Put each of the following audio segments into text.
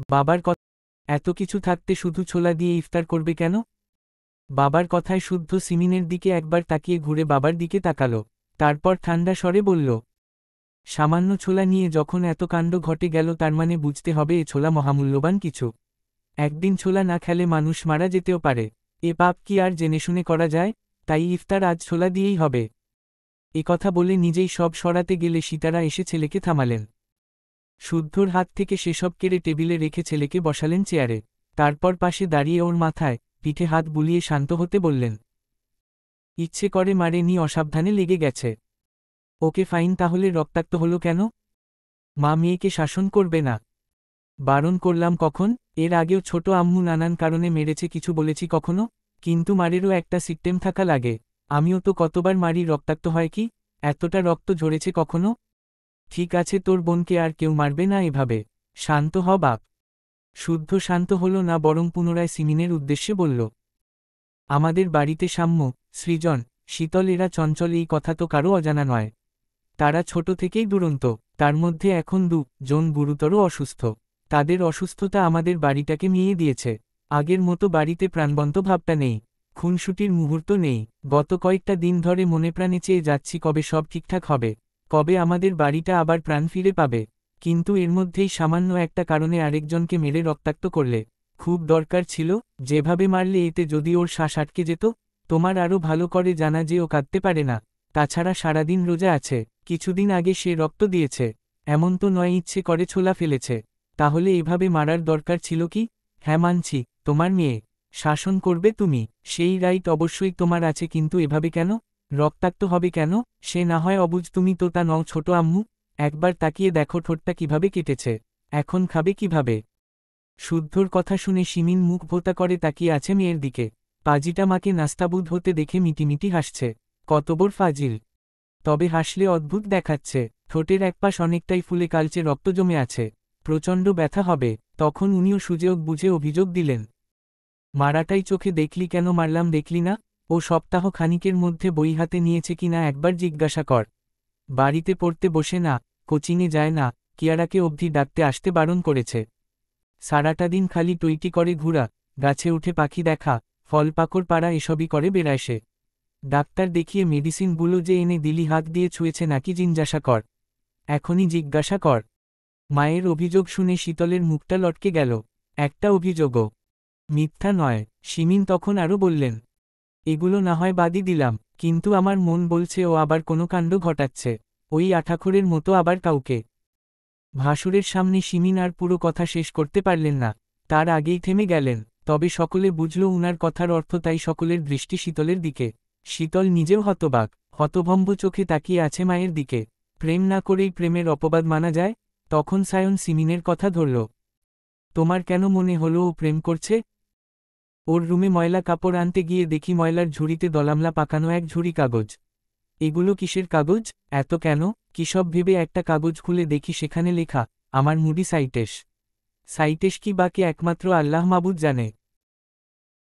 বাবার কথা এত কিছু থাকতে শুধু ছোলা দিয়ে ইফতার করবে কেন? বাবার কথায় শুদ্ধ সিমিনের দিকে একবার তাকিয়ে ঘুরে বাবার দিকে তাকালো। তারপর ঠান্ডা স্বরে বলল, সামান্য ছোলা নিয়ে যখন এত কাণ্ড ঘটে গেল তার মানে বুঝতে হবে এ ছোলা মহামূল্যবান কিছু। একদিন ছোলা না খেলে মানুষ মারা যেতেও পারে। এ পাপ কি আর জেনেশুনে করা যায়? তাই ইফতার আজ ছোলা দিয়েই হবে। কথা বলে নিজেই সব সরাতে গেলে সীতারা এসে ছেলেকে থামালেন। শুদ্ধর হাত থেকে সেসব কেড়ে টেবিলে রেখে ছেলেকে বসালেন চেয়ারে। তারপর পাশে দাঁড়িয়ে ওর মাথায় পিঠে হাত বুলিয়ে শান্ত হতে বললেন, ইচ্ছে করে মারেনি, অসাবধানে লেগে গেছে। ওকে ফাইন, তাহলে রক্তাক্ত হলো কেন? মা মেয়েকে শাসন করবে না? বারণ করলাম কখন? এর আগেও ছোট আম্মু নানান কারণে মেরেছে, কিছু বলেছি কখনো? কিন্তু মারেরও একটা সিস্টেম থাকা লাগে। আমিও তো কতবার মারি, রক্তাক্ত হয় কি? এতটা রক্ত ঝরেছে কখনো? ঠিক আছে, তোর বোনকে আর কেউ মারবে না এভাবে। শান্ত হ বাপ। শুদ্ধ শান্ত হল না, বরং পুনরায় সিমিনের উদ্দেশ্যে বলল, আমাদের বাড়িতে সাম্য, সৃজন, শীতল এরা চঞ্চল, এই কথা তো কারও অজানা নয়। তারা ছোট থেকেই দুরন্ত। তার মধ্যে এখন জন গুরুতর অসুস্থ। তাদের অসুস্থতা আমাদের বাড়িটাকে মিইয়ে দিয়েছে। আগের মতো বাড়িতে প্রাণবন্ত ভাবটা নেই, খুনসুটির মুহূর্ত নেই। গত কয়েকটা দিন ধরে মনে প্রাণে চেয়ে যাচ্ছি কবে সব ঠিকঠাক হবে, কবে আমাদের বাড়িটা আবার প্রাণ ফিরে পাবে। কিন্তু এর মধ্যেই সামান্য একটা কারণে আরেকজনকে মেরে রক্তাক্ত করলে। খুব দরকার ছিল? যেভাবে মারলে এতে যদি ওর শ্বাস আটকে যেত? তোমার আরও ভালো করে জানা যে ও কাঁদতে পারে না। তাছাড়া সারাদিন রোজা আছে। কিছুদিন আগে সে রক্ত দিয়েছে। এমন তো নয় ইচ্ছে করে ছোলা ফেলেছে। তাহলে এভাবে মারার দরকার ছিল কি? হ্যাঁ মানছি, তোমার মেয়ে, শাসন করবে তুমি, সেই রাইট অবশ্যই তোমার আছে, কিন্তু এভাবে কেন? রক্তাক্ত হবে কেন? সে না হয় অবুঝ, তুমি তো তা নও ছোট আম্মু। একবার তাকিয়ে দেখো ঠোঁটটা কিভাবে কেটেছে। এখন খাবে কিভাবে? শুদ্ধর কথা শুনে সিমিন মুখ ভোঁতা করে তাকিয়ে আছে মেয়ের দিকে। পাজিটা মাকে নাস্তাবুদ হতে দেখে মিটিমিটি হাসছে। কত বড় ফাজিল! তবে হাসলে অদ্ভুত দেখাচ্ছে। ঠোঁটের একপাশ অনেকটাই ফুলে কালচে রক্ত জমে আছে। প্রচণ্ড ব্যথা হবে। তখন উনিও সুযোগ বুঝে অভিযোগ দিলেন, মারাটাই চোখে দেখলি কেন? মারলাম দেখলি না? ও সপ্তাহ খানিকের মধ্যে বই হাতে নিয়েছে কিনা একবার জিজ্ঞাসা কর। বাড়িতে পড়তে বসে না, কোচিংয়ে যায় না, কিয়ারাকে অবধি ডাকতে আসতে বারণ করেছে। সারাটা দিন খালি টইটি করে ঘুরা, গাছে উঠে পাখি দেখা, ফল পাকড় পাড়া, এসবই করে বেড়ায় সে। ডাক্তার দেখিয়ে মেডিসিনগুলো যে এনে দিলি হাত দিয়ে ছুঁয়েছে নাকি জিজ্ঞাসা কর। এখনই জিজ্ঞাসা কর। মায়ের অভিযোগ শুনে শীতলের মুখটা লটকে গেল। একটা অভিযোগও মিথ্যা নয়। সিমিন তখন আরও বললেন, এগুলো না হয় বাদই দিলাম, কিন্তু আমার মন বলছে ও আবার কোনো কাণ্ড ঘটাচ্ছে, ওই আঠাখোরের মতো আবার কাউকে। ভাসুরের সামনে সিমিন আর পুরো কথা শেষ করতে পারলেন না। তার আগেই থেমে গেলেন। তবে সকলে বুঝল উনার কথার অর্থ, তাই সকলের দৃষ্টি শীতলের দিকে। শীতল নিজেও হতবাক, হতভম্ব চোখে তাকিয়ে আছে মায়ের দিকে। প্রেম না করেই প্রেমের অপবাদ মানা যায়? তখন সায়ন সিমিনের কথা ধরল, তোমার কেন মনে হলো ও প্রেম করছে? ওর রুমে ময়লা কাপড় আনতে গিয়ে দেখি ময়লার ঝুড়িতে দলামলা পাকানো এক ঝুড়ি কাগজ। এগুলো কিসের কাগজ? এত কেন? কিসব ভেবে একটা কাগজ খুলে দেখি সেখানে লেখা, আমার মুডি সাইটেশ। সাইটেশ কি বাকি একমাত্র আল্লাহ মাবুদ জানে।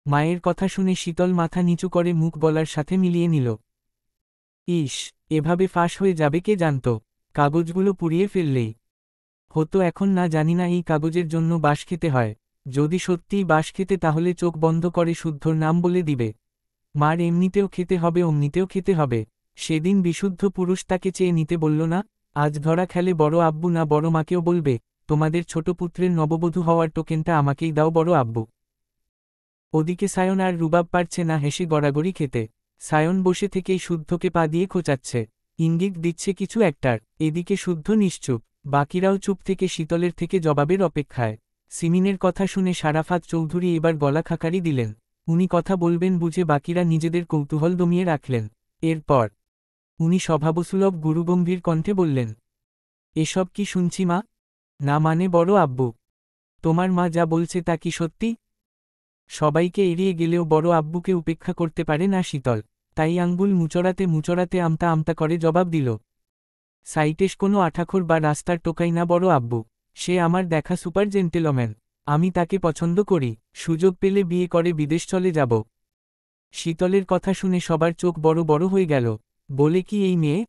মায়ের কথা শুনে শীতল মাথা নিচু করে মুখ বলার সাথে মিলিয়ে নিল। ইস, এভাবে ফাঁস হয়ে যাবে কে জানত। কাগজগুলো পুড়িয়ে ফেললেই হতো। এখন না জানি না এই কাগজের জন্য বাঁশ খেতে হয়। যদি সত্যিই বাঁশ খেতে তাহলে চোখ বন্ধ করে শুদ্ধর নাম বলে দিবে। মার এমনিতেও খেতে হবে, অমনিতেও খেতে হবে। সেদিন বিশুদ্ধ পুরুষ তাকে চেয়ে নিতে বলল না? আজ ধরা খেলে বড় আব্বু না বড় মাকেও বলবে, তোমাদের ছোট পুত্রের নববধূ হওয়ার টোকেনটা আমাকেই দাও বড় আব্বু। ওদিকে সায়ন আর রুবাব পারছে না হেসে গড়াগড়ি খেতে। সায়ন বসে থেকেই শুদ্ধকে পা দিয়ে খোঁচাচ্ছে, ইঙ্গিত দিচ্ছে কিছু একটার। এদিকে শুদ্ধ নিশ্চুপ, বাকিরাও চুপ থেকে শীতলের থেকে জবাবের অপেক্ষায়। সিমিনের কথা শুনে শারাফাত চৌধুরী এবার গলা খাকারি দিলেন। উনি কথা বলবেন বুঝে বাকিরা নিজেদের কৌতূহল দমিয়ে রাখলেন। এরপর উনি স্বভাবসুলভ গুরুগম্ভীর কণ্ঠে বললেন, এসব কি শুনছি মা? না মানে বড় আব্বু, তোমার মা যা বলছে তা কি সত্যি? সবাইকে এড়িয়ে গেলেও বড় আব্বুকে উপেক্ষা করতে পারে না শীতল, তাই আঙ্গুল মুচড়াতে মুচড়াতে আমতা আমতা করে জবাব দিল, সাইটেশ কোনো আঠাখোর বা রাস্তার টোকাই না বড় আব্বু। সে আমার দেখা সুপার জেন্টেলম্যান। আমি তাকে পছন্দ করি। সুযোগ পেলে বিয়ে করে বিদেশ চলে যাব। শীতলের কথা শুনে সবার চোখ বড় বড় হয়ে গেল। বলে কি এই মেয়ে?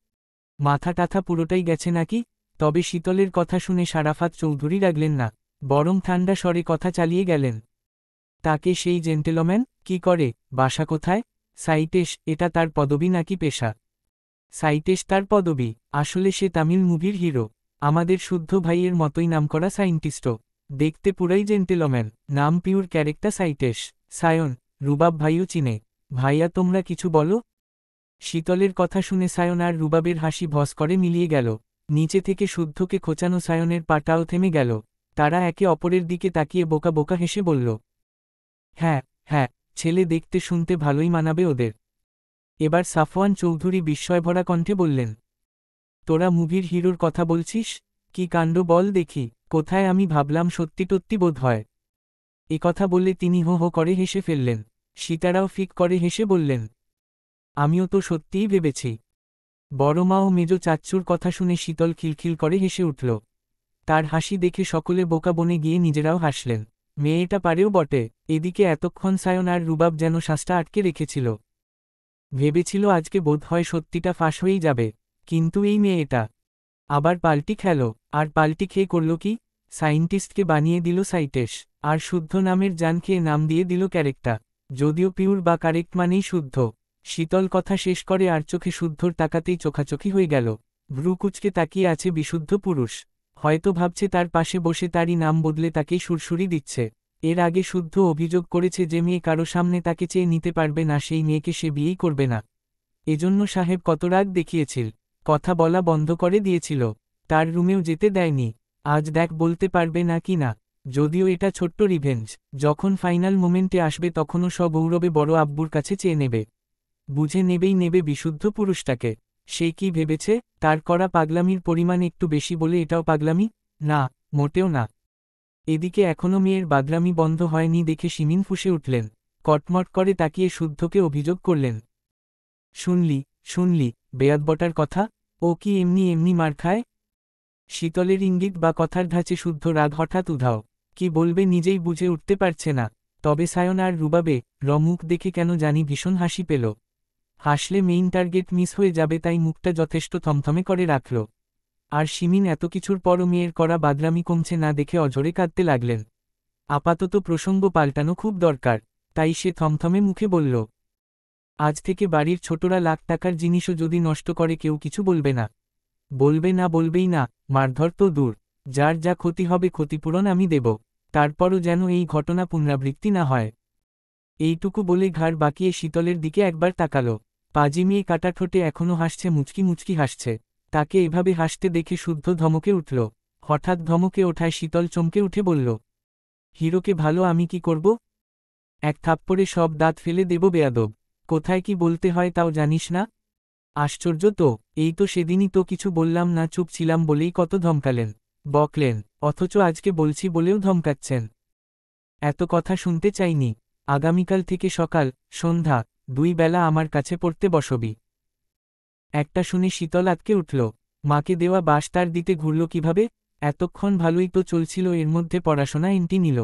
মাথা টাথা পুরোটাই গেছে নাকি? তবে শীতলের কথা শুনে শারাফাত চৌধুরী রাগলেন না। বরং ঠান্ডা স্বরে কথা চালিয়ে গেলেন। তাকে সেই জেন্টেলম্যান, কি করে, বাসা কোথায়? সাইটেশ, এটা তার পদবি নাকি পেশা? সাইটেশ তার পদবি, আসলে সে তামিল মুভির হিরো, আমাদের শুদ্ধ ভাইয়ের মতোই নামকরা সায়েন্টিস্টও, দেখতে পুরাই জেন্টেলম্যান, নাম পিওর ক্যারেক্টার সাইটেশ। সায়ন, রুবাব ভাইও চিনে। ভাইয়া তোমরা কিছু বলো। শীতলের কথা শুনে সায়ন আর রুবাবের হাসি ভস করে মিলিয়ে গেল। নিচে থেকে শুদ্ধকে খোঁচানো সায়নের পাটাও থেমে গেল। তারা একে অপরের দিকে তাকিয়ে বোকা বোকা হেসে বলল, হ্যাঁ হ্যাঁ, ছেলে দেখতে শুনতে ভালোই মানাবে ওদের। এবার সাফওয়ান চৌধুরী বিস্ময়ভরা কণ্ঠে বললেন, তোরা মুভির হিরোর কথা বলছিস? কি কাণ্ড বল দেখি, কোথায়? আমি ভাবলাম সত্যি টত্যি বোধ হয়। কথা বলে তিনি হো হো করে হেসে ফেললেন। সীতারাও ফিক করে হেসে বললেন, আমিও তো সত্যিই ভেবেছি। বড় মা ও মেজ চাচ্চুর কথা শুনে শীতল খিলখিল করে হেসে উঠল। তার হাসি দেখে সকলে বোকা বনে গিয়ে নিজেরাও হাসলেন। মেয়েটা পারেও বটে। এদিকে এতক্ষণ সায়ন আর রুবাব যেন শ্বাসটা আটকে রেখেছিল। ভেবেছিল আজকে বোধ হয় সত্যিটা ফাঁস হয়েই যাবে, কিন্তু এই মেয়েটা আবার পাল্টি খেল। আর পাল্টি খেয়ে করল কি? সায়েন্টিস্টকে বানিয়ে দিল সাইটেশ, আর শুদ্ধ নামের জান খেয়ে নাম দিয়ে দিল ক্যারেক্টার। যদিও পিওর বা কারেক্ট মানেই শুদ্ধ। শীতল কথা শেষ করে আর চোখে শুদ্ধর তাকাতেই চোখাচোখি হয়ে গেল। ভ্রুকুচকে তাকিয়ে আছে বিশুদ্ধ পুরুষ। হয়তো ভাবছে তার পাশে বসে তারই নাম বদলে তাকেই সুরসুরি দিচ্ছে। এর আগে শুদ্ধ অভিযোগ করেছে যে মেয়ে কারো সামনে তাকে চেয়ে নিতে পারবে না সেই মেয়েকে সে বিয়েই করবে না। এজন্য সাহেব কত রাগ দেখিয়েছিল, কথা বলা বন্ধ করে দিয়েছিল, তার রুমেও যেতে দেয়নি। আজ দেখ বলতে পারবে না কি না। যদিও এটা ছোট্ট রিভেঞ্জ, যখন ফাইনাল মোমেন্টে আসবে তখনও সব গৌরবে বড় আব্বুর কাছে চেয়ে নেবে। বুঝে নেবেই নেবে বিশুদ্ধ পুরুষটাকে। সে কি ভেবেছে তার করা পাগলামির পরিমাণ একটু বেশি বলে এটাও পাগলামি? না, মোটেও না। এদিকে এখনও মেয়ের বাদরামি বন্ধ হয়নি দেখে শিমিন ফুঁসে উঠলেন। কটমট করে তাকিয়ে শুদ্ধকে অভিযোগ করলেন, শুনলি শুনলি বেয়াদবটার কথা? ও কি এমনি এমনি মার খায়? শীতলের ইঙ্গিত বা কথার ধাঁচে শুদ্ধ রাগ হঠাৎ উধাও। কি বলবে নিজেই বুঝে উঠতে পারছে না। তবে সায়ন আর রুবাবে মুখ দেখে কেন জানি ভীষণ হাসি পেল। হাসলে মেইন টার্গেট মিস হয়ে যাবে, তাই মুখটা যথেষ্ট থমথমে করে রাখল। আর শিমিন এত কিছুর পরও মেয়ের করা বাদরামি কমছে না দেখে অঝরে কাঁদতে লাগলেন। আপাতত প্রসঙ্গ পাল্টানো খুব দরকার, তাই সে থমথমে মুখে বলল, আজ থেকে বাড়ির ছোটরা লাখ টাকার জিনিসও যদি নষ্ট করে কেউ কিছু বলবে না। বলবে না বলবেই না, মারধর তো দূর, যার যা ক্ষতি হবে ক্ষতিপূরণ আমি দেব। তারপরও যেন এই ঘটনা পুনরাবৃত্তি না হয়। এইটুকু বলে ঘাড় বাঁকিয়ে শীতলের দিকে একবার তাকালো। পাজি মেয়ে কাটা ঠোঁটে এখনও হাসছে, মুচকি মুচকি হাসছে। তাকে এভাবে হাসতে দেখে শুদ্ধ ধমকে উঠল। হঠাৎ ধমকে ওঠায় শীতল চমকে উঠে বলল, হিরোকে ভালো আমি কি করব? এক থাপ্পড়ে সব দাঁত ফেলে দেব বেয়াদব। কোথায় কি বলতে হয় তাও জানিস না? আশ্চর্য তো, এই তো সেদিনই তো কিছু বললাম না, চুপ ছিলাম বলেই কত ধমকালেন, বকলেন, অথচ আজকে বলছি বলেও ধমকাচ্ছেন। এত কথা শুনতে চাইনি। আগামীকাল থেকে সকাল সন্ধ্যা 2 বেলা আমার কাছে পড়তে বসবি। একটা শুনে শীতল আতকে উঠল। মাকে দেওয়া বাস তার দিতে ঘুরল কিভাবে? এতক্ষণ ভালোই তো চলছিল, এর মধ্যে পড়াশোনা এন্টি নিল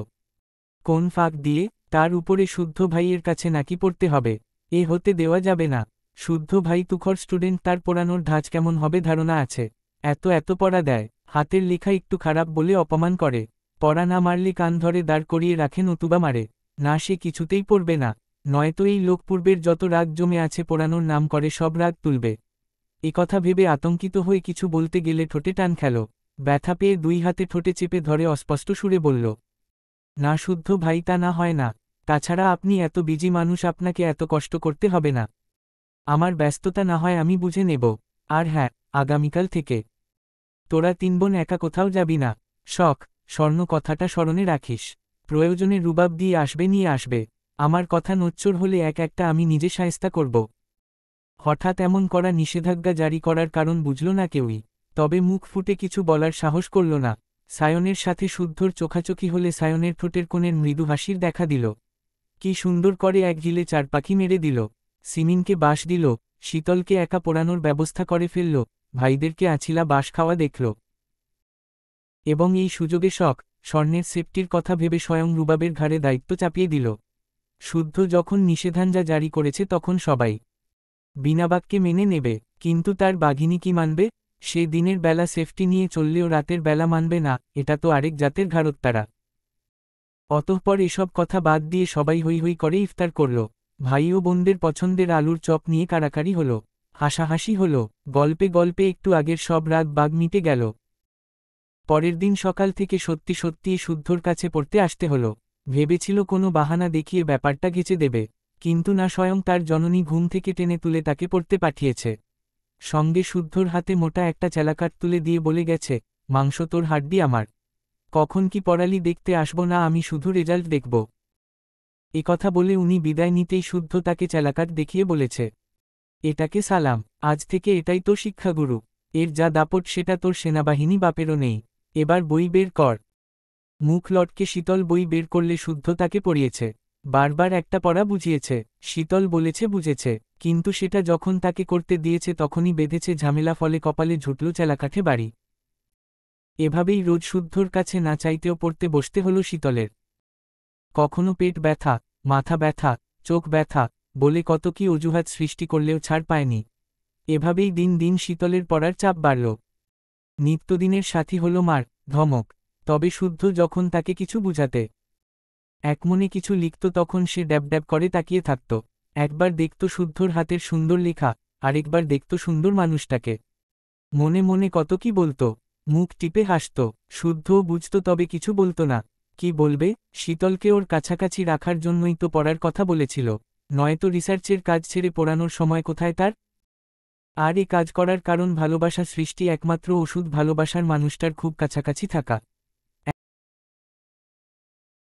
কোন ফাঁক দিয়ে? তার উপরে শুদ্ধ ভাইয়ের কাছে নাকি পড়তে হবে? এ হতে দেওয়া যাবে না। শুদ্ধ ভাই তুখর স্টুডেন্ট, তার পড়ানোর ধাঁচ কেমন হবে ধারণা আছে? এত পড়া দেয়, হাতের লেখা একটু খারাপ বলে অপমান করে, পড়া না মারলে কান ধরে দাঁড় করিয়ে রাখে নতুবা মারে। না, সে কিছুতেই পড়বে না। নয়তো এই লোক পূর্বের যত রাগ জমে আছে পড়ানোর নাম করে সব রাগ তুলবে। কথা ভেবে আতঙ্কিত হয়ে কিছু বলতে গেলে ঠোঁটে টান খেল। ব্যথা পেয়ে 2 হাতে ঠোঁটে চেপে ধরে অস্পষ্ট সুরে বলল, না শুদ্ধ ভাই, তা না হয় না। তাছাড়া আপনি এত বিজি মানুষ, আপনাকে এত কষ্ট করতে হবে না। আমার ব্যস্ততা না হয় আমি বুঝে নেব। আর হ্যাঁ, আগামীকাল থেকে তোরা 3 বোন একা কোথাও যাবি না। শখ স্বর্ণ কথাটা স্মরণে রাখিস। প্রয়োজনে রুবাব দিয়ে আসবে, নিয়ে আসবে। আমার কথা নোচ্চর হলে এক একটা আমি নিজে শায়েস্তা করব। হঠাৎ এমন করা নিষেধাজ্ঞা জারি করার কারণ বুঝল না কেউই। তবে মুখ ফুটে কিছু বলার সাহস করল না। সায়নের সাথে শুদ্ধর চোখাচোখি হলে সায়নের ঠোঁটের কোণের মৃদু হাসির দেখা দিল। কি সুন্দর করে এক ঢিলে 4 পাখি মেরে দিল। সিমিনকে বাস দিল, শীতলকে একা পোড়ানোর ব্যবস্থা করে ফেলল, ভাইদেরকে আছিলা বাস খাওয়া দেখল। এবং এই সুযোগে শখ স্বর্ণের সেফটির কথা ভেবে স্বয়ং রুবাবের ঘাড়ে দায়িত্ব চাপিয়ে দিল। শুদ্ধ যখন নিষেধাজ্ঞা জারি করেছে তখন সবাই বিনা বাক্যে মেনে নেবে, কিন্তু তার বাঘিনী কি মানবে? সে দিনের বেলা সেফটি নিয়ে চললেও রাতের বেলা মানবে না, এটা তো আরেক জাতের ঘাড়ত্তারা। অতঃপর এসব কথা বাদ দিয়ে সবাই হৈ হৈ করে ইফতার করল। ভাই ও বোনদের পছন্দের আলুর চপ নিয়ে কাড়াকাড়ি হল, হাসাহাসি হল, গল্পে গল্পে একটু আগের সব রাগ বাগ মিটে গেল। পরের দিন সকাল থেকে সত্যি সত্যি শুদ্ধর কাছে পড়তে আসতে হলো। ভেবেছিল কোনো বাহানা দেখিয়ে ব্যাপারটা ঘেঁচে দেবে, কিন্তু না, স্বয়ং তার জননী ঘুম থেকে টেনে তুলে তাকে পড়তে পাঠিয়েছে। সঙ্গে শুদ্ধর হাতে মোটা একটা চেলাকাঠ তুলে দিয়ে বলে গেছে, মাংস তোর হাড্ডি আমার, কখন কি পড়ালি দেখতে আসব না, আমি শুধু রেজাল্ট দেখব। কথা বলে উনি বিদায় নিতেই শুদ্ধ তাকে চেলাকাঠ দেখিয়ে বলেছে, এটাকে সালাম, আজ থেকে এটাই তোর শিক্ষাগুরু, এর যা দাপট সেটা তোর সেনাবাহিনী বাপেরও নেই, এবার বই বের কর। মুখ লটকে শীতল বই বের করলে শুদ্ধ তাকে পড়িয়েছে, বারবার একটা পড়া বুঝিয়েছে। শীতল বলেছে বুঝেছে, কিন্তু সেটা যখন তাকে করতে দিয়েছে তখনই বেঁধেছে ঝামেলা, ফলে কপালে ঝুটল চেলাকাঠে বাড়ি। এভাবেই রোজ শুদ্ধর কাছে না চাইতেও পড়তে বসতে হলো শীতলের। কখনো পেট ব্যথা, মাথা ব্যথা, চোখ ব্যথা বলে কত কি অজুহাত সৃষ্টি করলেও ছাড় পায়নি। এভাবেই দিন দিন শীতলের পড়ার চাপ বাড়ল। নিত্যদিনের সাথী হলো মার ধমক। তবে শুদ্ধ যখন তাকে কিছু বুঝাতে একমনে কিছু লিখত তখন সে ড্যাব ড্যাব করে তাকিয়ে থাকত। একবার দেখত শুদ্ধর হাতের সুন্দর লেখা, আরেকবার দেখত সুন্দর মানুষটাকে। মনে মনে কত কি বলতো, মুখ টিপে হাসত। শুদ্ধও বুঝত, তবে কিছু বলতো না। কি বলবে, শীতলকে ওর কাছাকাছি রাখার জন্যই তো পড়ার কথা বলেছিল, নয়তো রিসার্চের কাজ ছেড়ে পড়ানোর সময় কোথায় তার। আর কাজ করার কারণ ভালোবাসা সৃষ্টি, একমাত্র ওষুধ ভালোবাসার মানুষটার খুব কাছাকাছি থাকা।